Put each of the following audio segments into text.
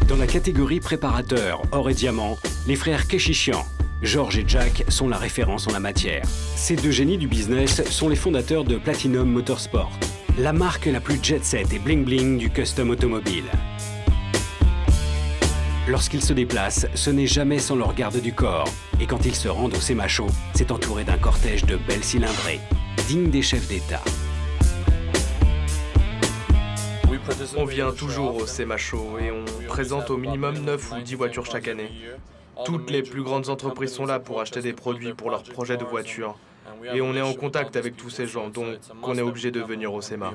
Dans la catégorie préparateur, or et diamant, les frères Keshishian, George et Jack, sont la référence en la matière. Ces deux génies du business sont les fondateurs de Platinum Motorsport, la marque la plus jet-set et bling-bling du custom automobile. Lorsqu'ils se déplacent, ce n'est jamais sans leur garde du corps. Et quand ils se rendent au SEMA Show, c'est entouré d'un cortège de belles cylindrées, dignes des chefs d'État. On vient toujours au SEMA Show et on présente au minimum 9 ou 10 voitures chaque année. Toutes les plus grandes entreprises sont là pour acheter des produits pour leurs projets de voitures. Et on est en contact avec tous ces gens, donc on est obligé de venir au SEMA.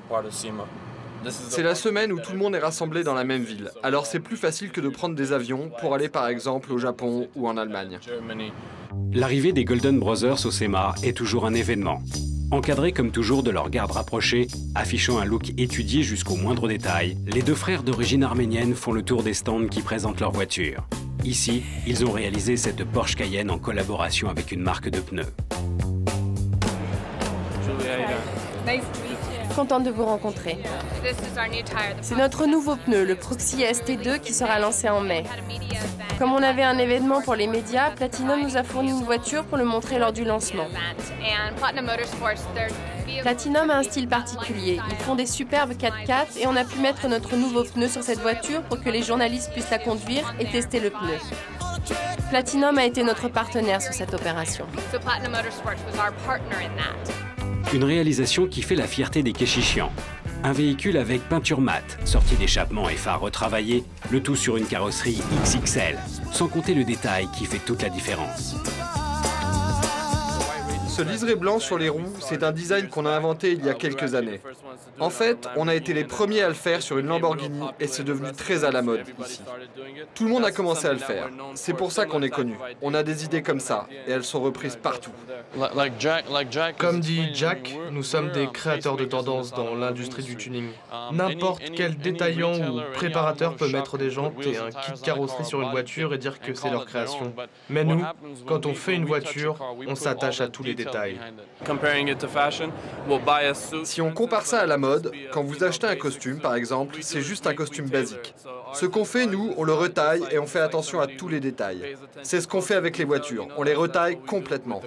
C'est la semaine où tout le monde est rassemblé dans la même ville, alors c'est plus facile que de prendre des avions pour aller par exemple au Japon ou en Allemagne. L'arrivée des Golden Brothers au SEMA est toujours un événement. Encadrés comme toujours de leur garde rapprochée, affichant un look étudié jusqu'au moindre détail, les deux frères d'origine arménienne font le tour des stands qui présentent leurs voitures. Ici, ils ont réalisé cette Porsche Cayenne en collaboration avec une marque de pneus. Contente de vous rencontrer. C'est notre nouveau pneu, le Proxy ST2, qui sera lancé en mai. Comme on avait un événement pour les médias, Platinum nous a fourni une voiture pour le montrer lors du lancement. Platinum a un style particulier. Ils font des superbes 4x4 et on a pu mettre notre nouveau pneu sur cette voiture pour que les journalistes puissent la conduire et tester le pneu. Platinum a été notre partenaire sur cette opération. Une réalisation qui fait la fierté des Keshishian. Un véhicule avec peinture mate, sortie d'échappement et phare retravaillés, le tout sur une carrosserie XXL, sans compter le détail qui fait toute la différence. Ce liseré blanc sur les roues, c'est un design qu'on a inventé il y a quelques années. En fait, on a été les premiers à le faire sur une Lamborghini et c'est devenu très à la mode ici. Tout le monde a commencé à le faire. C'est pour ça qu'on est connu. On a des idées comme ça et elles sont reprises partout. Comme dit Jack, nous sommes des créateurs de tendance dans l'industrie du tuning. N'importe quel détaillant ou préparateur peut mettre des jantes et un kit carrosserie sur une voiture et dire que c'est leur création. Mais nous, quand on fait une voiture, on s'attache à tous les détails. Si on compare ça à la mode, quand vous achetez un costume par exemple, c'est juste un costume basique. Ce qu'on fait, nous, on le retaille et on fait attention à tous les détails. C'est ce qu'on fait avec les voitures, on les retaille complètement.